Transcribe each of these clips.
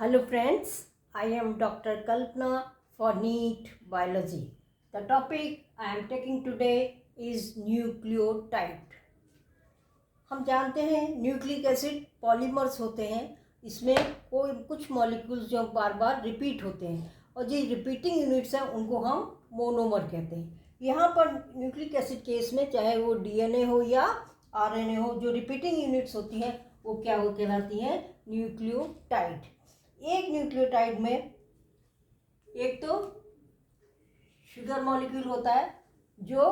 Hello friends, I am Dr. Kalpana for NEET Biology. The topic I am taking today is nucleotide. हम जानते हैं nucleic acid polymers होते हैं। इसमें कोई कुछ मॉलिक्यूल्स जो बार बार रिपीट होते हैं और जो रिपीटिंग यूनिट्स हैं उनको हम मोनोमर कहते हैं। यहाँ पर न्यूक्लिक एसिड केस में चाहे वो डीएनए हो या आरएनए हो, जो रिपीटिंग यूनिट्स होती हैं वो क्या हो कहलाती हैं? न्यूक्लियोटाइड। एक न्यूक्लियोटाइड में एक तो शुगर मॉलिक्यूल होता है जो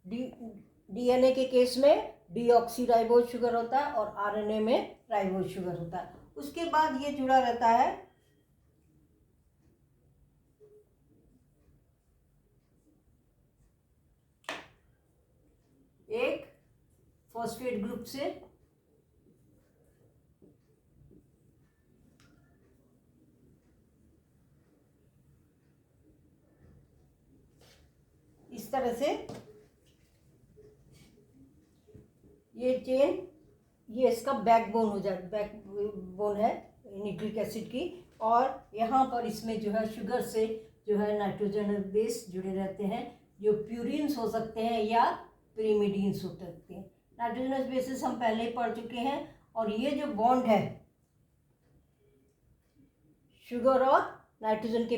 डीएनए के केस में डीऑक्सीराइबोज शुगर होता है और आरएनए में राइबोज शुगर होता है। उसके बाद ये जुड़ा रहता है एक फॉस्फेट ग्रुप से। इस तरह से ये चेन, ये इसका बैकबोन हो जाता, बैकबोन है न्यूक्लिक एसिड की। और यहाँ पर इसमें जो है शुगर से जो है नाइट्रोजनस बेस जुड़े रहते हैं, जो प्यूरिन्स हो सकते हैं या पिरिमिडीन्स हो सकते हैं। नाइट्रोजनस बेसिस हम पहले ही पढ़ चुके हैं। और ये जो बॉन्ड है शुगर और नाइट्रोजनस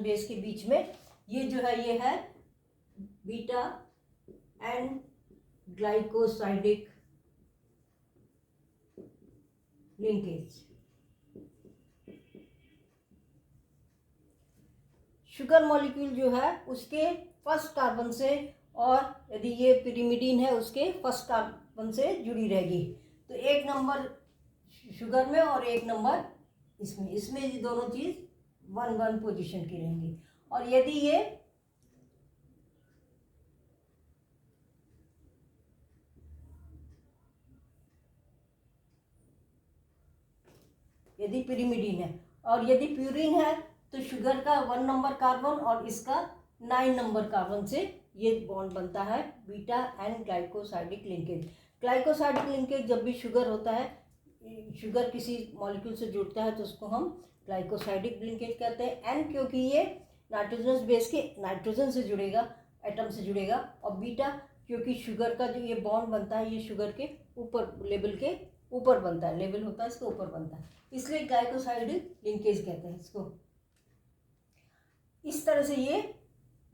बेस के बीच में, ये जो है ये है beta and glycosidic linkage. Sugar molecule जो है उसके फर्स्ट कार्बन से, और यदि ये पिरिमिडीन है उसके फर्स्ट कार्बन से जुड़ी रहेगी। तो एक नंबर शुगर में और एक नंबर इसमें ये दोनों चीज 1-1 पोजीशन की रहेंगी। और यदि पिरिमिडीन है और यदि प्यूरिन है तो शुगर का 1 नंबर कार्बन और इसका 9 नंबर कार्बन से ये बॉन्ड बनता है beta and glycosidic linkage. Glycosidic linkage जब भी शुगर होता है, शुगर किसी मॉलिक्यूल से जुड़ता है तो उसको हम ग्लाइकोसाइडिक लिंकेज कहते हैं। एन क्योंकि ये नाइट्रोजनस बेस के नाइट्रोजन से जुड़ेगा, एटम से जुड़ेगा। और बीटा क्योंकि शुगर का जो ये बॉन्ड बनता है ये शुगर के ऊपर, लेवल के ऊपर बनता है, लेवल होता है इसके ऊपर बनता है, इसलिए ग्लाइकोसाइडिक लिंकेज कहते हैं इसको। इस तरह से ये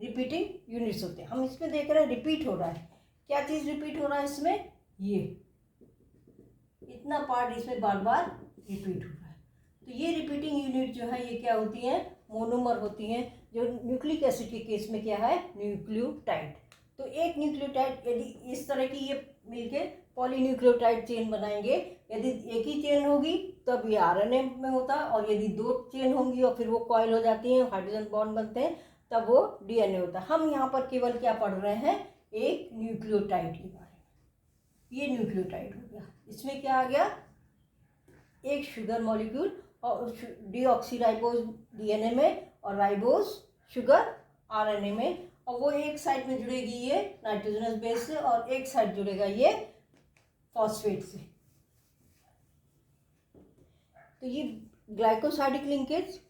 रिपीटिंग यूनिट्स होते हैं। हम इसमें देख रहे हैं रिपीट हो रहा है। क्या चीज़ रिपीट हो रहा है इसमें? ये इतना पार्ट इसमें बार बार रिपीट हो रहा है। तो ये रिपीटिंग यूनिट जो है ये क्या होती हैं? मोनोमर होती हैं, जो न्यूक्लिक एसिड के केस में क्या है? न्यूक्लियोटाइड। तो एक न्यूक्लियोटाइड यदि इस तरह की ये मिलके पॉलीन्यूक्लियोटाइड चेन बनाएंगे, यदि एक ही चेन होगी तब ये आरएनए में होता है, और यदि 2 चेन होंगी और फिर वो कॉइल हो जाती हैं, हाइड्रोजन बॉन्ड बनते हैं, तब वो डीएनए होता है। हम यहाँ पर केवल क्या पढ़ रहे हैं? एक न्यूक्लियोटाइड के बारे में। ये न्यूक्लियोटाइड हो गया। इसमें क्या आ गया? एक शुगर मॉलिक्यूल और डीऑक्सीराइबोज डीएनए में और राइबोज शुगर आरएनए में, और वो एक साइड में जुड़ेगी ये नाइट्रोजनस बेस से और एक साइड जुड़ेगा ये फॉस्फेट से। तो ये ग्लाइकोसाइडिक लिंकेज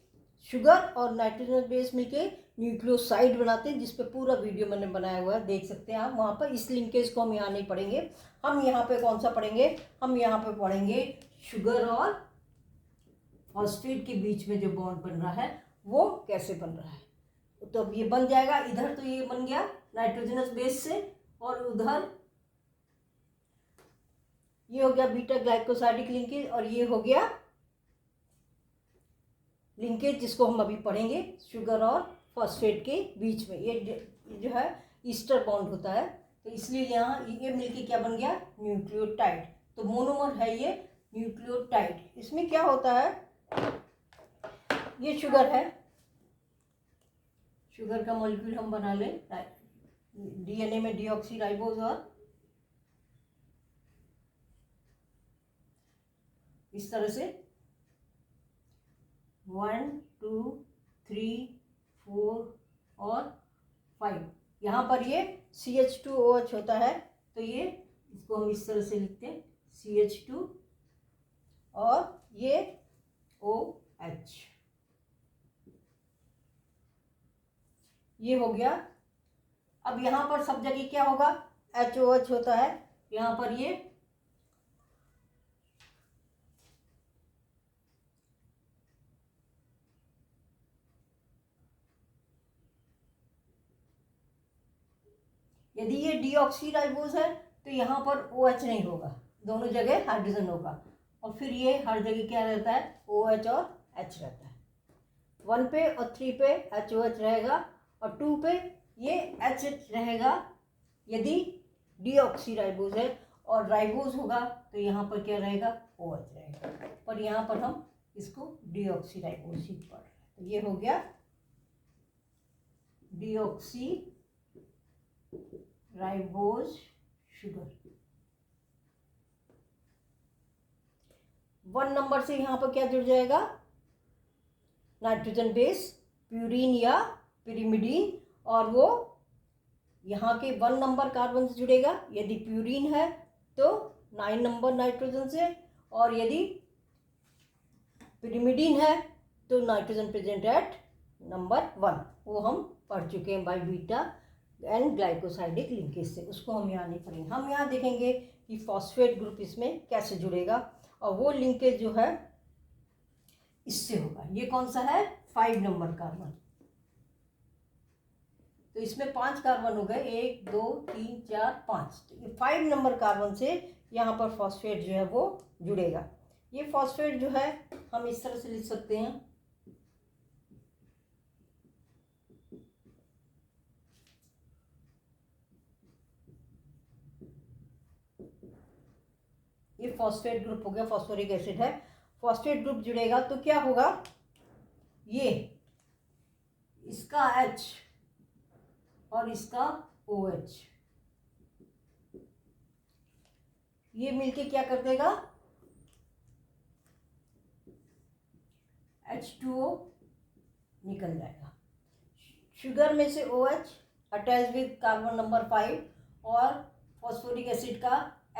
शुगर और नाइट्रोजनस बेस मिलके न्यूक्लियोसाइड बनाते हैं, जिस पे पूरा वीडियो मैंने बनाया हुआ है, देख सकते हैं आप वहाँ पर। इस लिंकेज को हम यहाँ नहीं पढ़ेंगे। हम यहाँ पे कौन सा पढ़ेंगे? हम यहाँ पे पढ़ेंगे शुगर और फॉस्फेट के बीच में जो बॉन्ड बन रहा है वो कैसे बन रहा है। तो अब ये बन जाएगा, इधर तो ये बन गया नाइट्रोजनस बेस से, और उधर ये हो गया बीटा ग्लाइकोसाइडिक लिंकेज, और ये हो गया लिंकेज जिसको हम अभी पढ़ेंगे शुगर और फॉस्फेट के बीच में। ये जो है ईस्टर बॉन्ड होता है, तो इसलिए यहाँ ये मिलके क्या बन गया? न्यूक्लियोटाइड। तो मोनोमर है ये न्यूक्लियोटाइड। इसमें क्या होता है? ये शुगर है, शुगर का मॉलिक्यूल हम बना लें, डीएनए में डीऑक्सीराइबोज, और इस तरह से 1 2 3 4 और 5। यहाँ पर ये CH2OH होता है, तो ये इसको हम इस तरह से लिखते हैं CH2, और ये OH, ये हो गया। अब यहाँ पर सब जगह क्या होगा, HOH होता है, यहाँ पर ये यदि ये डीऑक्सीराइबोज है तो यहाँ पर OH नहीं होगा, दोनों जगह हाइड्रोजन होगा, और फिर ये हर जगह क्या रहता है, OH और H रहता है। 1 पे और 3 पे HOH रहेगा और 2 पे ये H रहेगा यदि डीऑक्सीराइबोज है, और राइबोज होगा तो यहाँ पर क्या रहेगा, OH रहेगा, पर यहाँ पर हम इसको डीऑक्सीराइबोज ही पढ़ रहे हैं। तो ये हो गया डीऑक्सीराइबोज शुगर। 1 नंबर से यहाँ पर क्या जुड़ जाएगा, नाइट्रोजन बेस, प्यूरीन या पिरिमिडीन, और वो यहाँ के 1 नंबर कार्बन से जुड़ेगा। यदि प्यूरीन है तो 9 नंबर नाइट्रोजन से, और यदि पिरिमिडीन है तो नाइट्रोजन प्रेजेंट एट नंबर 1, वो हम पढ़ चुके हैं by beta and glycosidic linkage से, उसको हम यहाँ नहीं पढ़ेंगे। हम यहाँ देखेंगे कि फॉस्फेट ग्रुप इसमें कैसे जुड़ेगा, और वो लिंकेज जो है इससे होगा। ये कौन सा है, 5 नंबर कार्बन, तो इसमें 5 कार्बन हो गए, 1 2 3 4 5, तो ये 5 नंबर कार्बन से यहाँ पर फॉस्फेट जो है वो जुड़ेगा। ये फॉस्फेट जो है हम इस तरह से लिख सकते हैं, ये फॉस्फेट ग्रुप हो गया, फॉस्फोरिक एसिड है। फॉस्फेट ग्रुप जुड़ेगा तो क्या होगा, ये इसका H और इसका OH ये मिलके क्या कर देगा, H2O निकल जाएगा। शुगर में से OH attach with carbon number 5 और फॉस्फोरिक एसिड का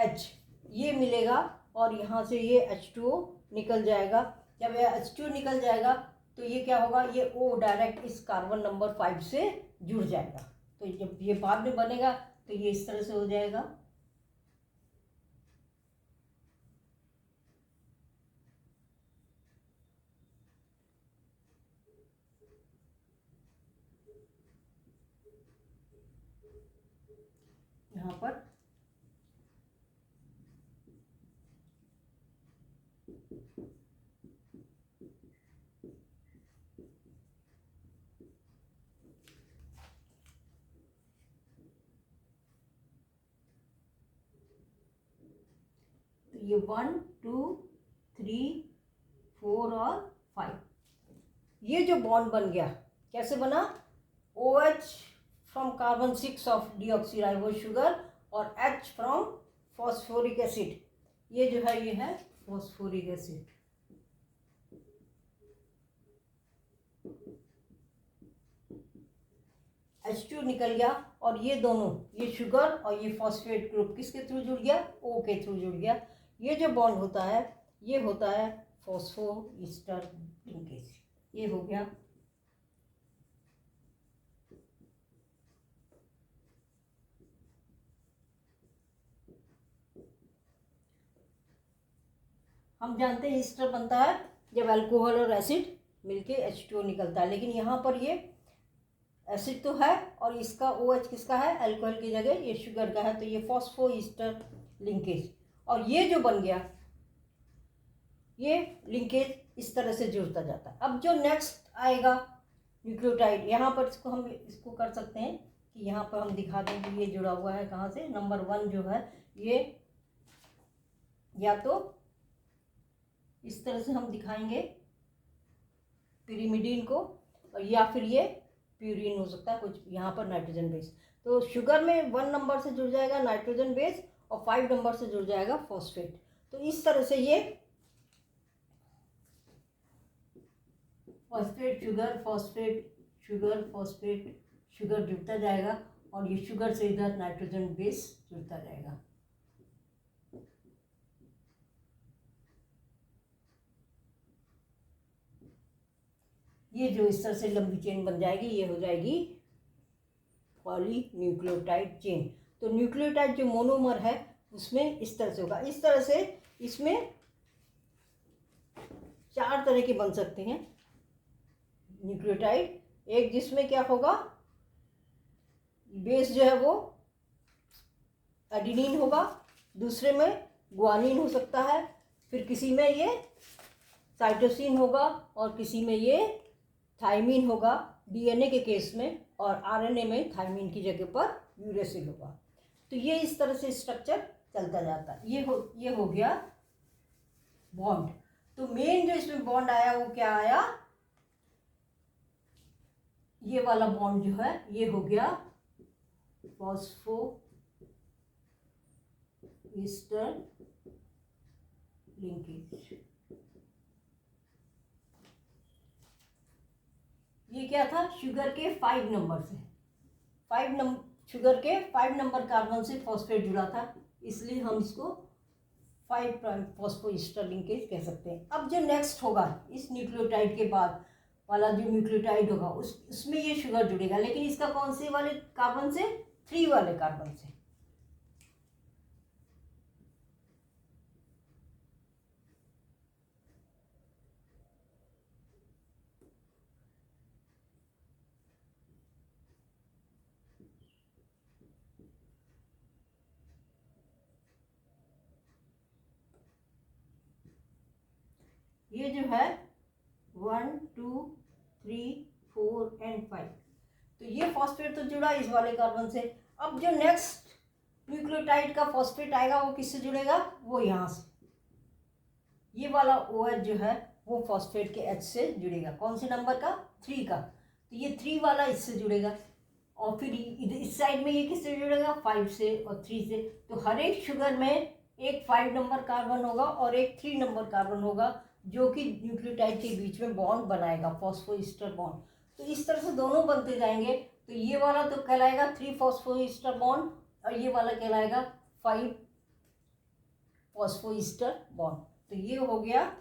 H ये मिलेगा, और यहाँ से ये H2O निकल जाएगा। जब यह H2O निकल जाएगा तो ये क्या होगा, ये O डायरेक्ट इस कार्बन नंबर 5 से जुड़ जाएगा। तो जब ये बाद में बनेगा तो ये इस तरह से हो जाएगा। यहाँ पर ये 1 2 3 4 और 5, ये जो बॉन्ड बन गया कैसे बना, OH from carbon 6 of deoxyribose sugar और H फ्रॉम फॉस्फोरिक एसिड, ये जो है ये है फॉस्फोरिक एसिड। H2 निकल गया, और ये दोनों, ये शुगर और ये फॉस्फेट ग्रुप किसके थ्रू जुड़ गया, O के थ्रू जुड़ गया। ये जो बॉन्ड होता है ये होता है फॉस्फोईस्टर लिंकेज, ये हो गया। हम जानते हैं ईस्टर बनता है जब अल्कोहल और एसिड मिलके H2O निकलता है, लेकिन यहाँ पर ये एसिड तो है और इसका OH किसका है, अल्कोहल की जगह ये शुगर का है, तो ये फॉस्फोईस्टर लिंकेज, और ये जो बन गया ये लिंकेज इस तरह से जुड़ता जाता है। अब जो नेक्स्ट आएगा न्यूक्लियोटाइड, यहाँ पर इसको हम इसको कर सकते हैं कि यहाँ पर हम दिखा दें कि ये जुड़ा हुआ है कहाँ से, नंबर 1 जो है ये या तो इस तरह से हम दिखाएंगे पिरिमिडीन को, और या फिर ये प्यूरिन हो सकता है कुछ, यहाँ पर नाइट्रोजन बेस। तो शुगर में 1 नंबर से जुड़ जाएगा नाइट्रोजन बेस और 5 नंबर से जुड़ जाएगा फॉस्फेट। तो इस तरह से ये phosphate sugar phosphate sugar phosphate sugar जुड़ता जाएगा, और ये शुगर से इधर नाइट्रोजन बेस जुड़ता जाएगा। ये जो इस तरह से लंबी चेन बन जाएगी ये हो जाएगी पॉलीन्यूक्लियोटाइड चेन। तो न्यूक्लियोटाइड जो मोनोमर है उसमें इस तरह से होगा। इस तरह से इसमें 4 तरह के बन सकते हैं न्यूक्लियोटाइड। एक जिसमें क्या होगा, बेस जो है वो एडिनिन होगा, दूसरे में ग्वानिन हो सकता है, फिर किसी में ये साइटोसिन होगा और किसी में ये थायमिन होगा डीएनए के केस में, और आरएनए में थायमिन की जगह पर यूरेसिल होगा। तो ये इस तरह से स्ट्रक्चर चलता जाता है। ये हो गया बॉन्ड। तो मेन जो इसमें बॉन्ड आया वो क्या आया, ये वाला बॉन्ड जो है ये हो गया फॉस्फोईस्टर लिंकेज। ये क्या था, शुगर के 5 नंबर से, शुगर के 5 नंबर कार्बन से फॉस्फेट जुड़ा था, इसलिए हम इसको 5 प्राइम फॉस्फोईस्टर लिंकेज कह सकते हैं। अब जो नेक्स्ट होगा इस न्यूक्लियोटाइड के बाद वाला जो न्यूक्लियोटाइड होगा उसमें ये शुगर जुड़ेगा, लेकिन इसका कौन से वाले कार्बन से, 3 वाले कार्बन से। ये जो है 1 2 3 4 एंड 5, तो ये फॉस्फेट तो जुड़ा इस वाले कार्बन से। अब जो नेक्स्ट न्यूक्लियोटाइड का फॉस्फेट आएगा वो किससे जुड़ेगा, वो यहाँ से, ये वाला OH जो है वो फॉस्फेट के H से जुड़ेगा। कौन से नंबर का, 3 का। तो ये 3 वाला इससे जुड़ेगा, और फिर इधर इस साइड में ये किससे जुड़ेगा, 5 से और 3 से। तो हर एक शुगर में एक 5 नंबर कार्बन होगा और एक 3 नंबर कार्बन होगा, जो कि न्यूक्लियोटाइड के बीच में बॉन्ड बनाएगा, फॉस्फोईस्टर बॉन्ड। तो इस तरह से दोनों बनते जाएंगे। तो ये वाला तो कहलाएगा 3 फॉस्फोईस्टर बॉन्ड, और ये वाला कहलाएगा 5 फॉस्फोईस्टर बॉन्ड। तो ये हो गया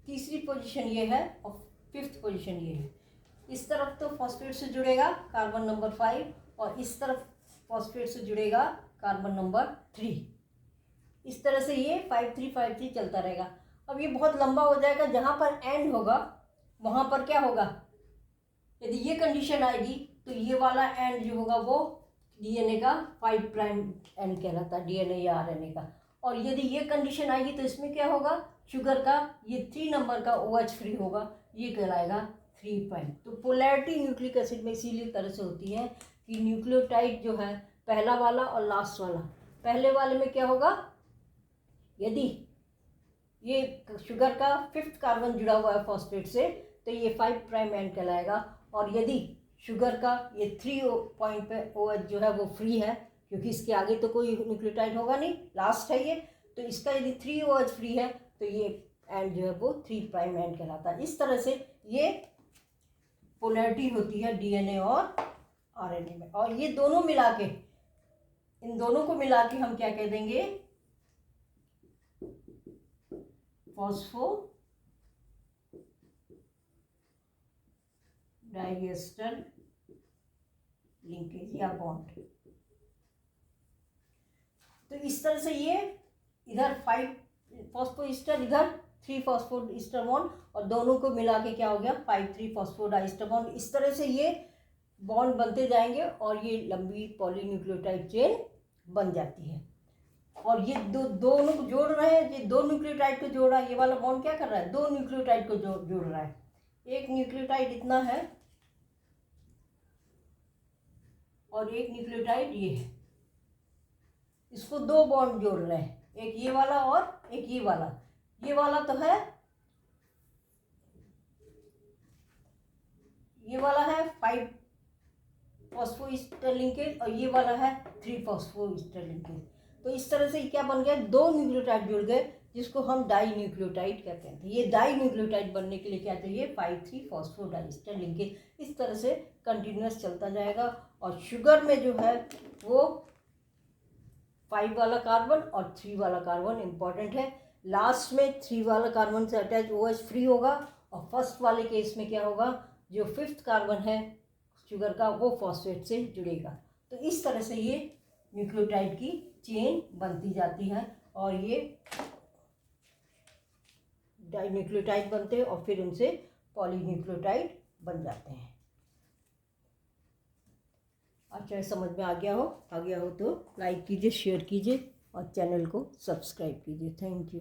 तीसरी पोजीशन ये है और 5th पोजीशन ये है। इस तरफ तो फॉस्फेट से जुड़ेगा कार्बन नंबर 5, और इस तरफ फॉस्फेट से जुड़ेगा कार्बन नंबर 3। इस तरह से ये 5 3 5 3 चलता रहेगा। अब ये बहुत लंबा हो जाएगा, जहाँ पर एंड होगा वहाँ पर क्या होगा, यदि ये कंडीशन आएगी तो ये वाला एंड जो होगा वो डीएनए का 5 प्राइम एंड कहलाता है, डीएनए या आरएनए का। और यदि ये कंडीशन आएगी तो इसमें क्या होगा, शुगर का ये 3 नंबर का OH फ्री होगा, ये कहलाएगा 3 प्राइम। तो पोलैरिटी न्यूक्लिक एसिड में इसीलिए तरह से होती है कि न्यूक्लियोटाइड जो है पहला वाला और लास्ट वाला, पहले वाले में क्या होगा, यदि ये शुगर का 5th कार्बन जुड़ा हुआ है फॉस्फेट से तो ये 5 प्राइम एंड कहलाएगा, और यदि शुगर का ये 3 पॉइंट पे OH जो है वो फ्री है, क्योंकि इसके आगे तो कोई न्यूक्लियोटाइड होगा नहीं, लास्ट है ये, तो इसका यदि 3 OH फ्री है तो ये एंड जो है वो 3 प्राइम एंड कहलाता है। इस तरह से ये पोलैरिटी होती है डीएनए और आरएनए में। और ये दोनों मिला के, इन दोनों को मिला के हम क्या कह देंगे, फॉस्फो डाइएस्टर लिंकेज या बॉन्ड। तो इस तरह से ये इधर 5 फॉस्फोईस्टर, इधर 3 फॉस्फोईस्टर बॉन्ड, और दोनों को मिला के क्या हो गया 5 3 फॉस्फोडाइस्टर बॉन्ड। इस तरह से ये बॉन्ड बनते जाएंगे और ये लंबी पॉलीन्यूक्लियोटाइड चेन बन जाती है। और ये दोनों को जोड़ रहे हैं, ये 2 न्यूक्लियोटाइड को जोड़ रहा है, ये वाला बॉन्ड क्या कर रहा है, 2 न्यूक्लियोटाइड को जोड़ रहा है। एक न्यूक्लियोटाइड इतना है और एक न्यूक्लियोटाइड ये है, इसको 2 बॉन्ड जोड़ रहे हैं, एक ये वाला और एक ये वाला। ये वाला तो है, ये वाला है 5 फॉस्फोईस्टर लिंकेज और ये वाला है 3 फॉस्फोईस्टर लिंकेज। तो इस तरह से क्या बन गया, 2 न्यूक्लियोटाइड जुड़ गए जिसको हम डाई न्यूक्लियोटाइड कहते हैं। ये डाई न्यूक्लियोटाइड बनने के लिए क्या चाहिए, 5,3 फॉस्फोडाइस्टर लिंकेज। इस तरह से कंटिन्यूस चलता जाएगा। और शुगर में जो है वो 5 वाला कार्बन और 3 वाला कार्बन इम्पॉर्टेंट है। लास्ट में 3 वाला कार्बन से अटैच OH फ्री होगा, और फर्स्ट वाले केस में क्या होगा, जो 5th कार्बन है शुगर का वो फॉस्फेट से जुड़ेगा। तो इस तरह से ये न्यूक्लियोटाइड की चेन बनती जाती है, और ये डाइन्यूक्लियोटाइड बनते हैं और फिर उनसे पॉलीन्यूक्लियोटाइड बन जाते हैं। अच्छा, समझ में आ गया हो तो लाइक कीजिए, शेयर कीजिए और चैनल को सब्सक्राइब कीजिए। Thank you.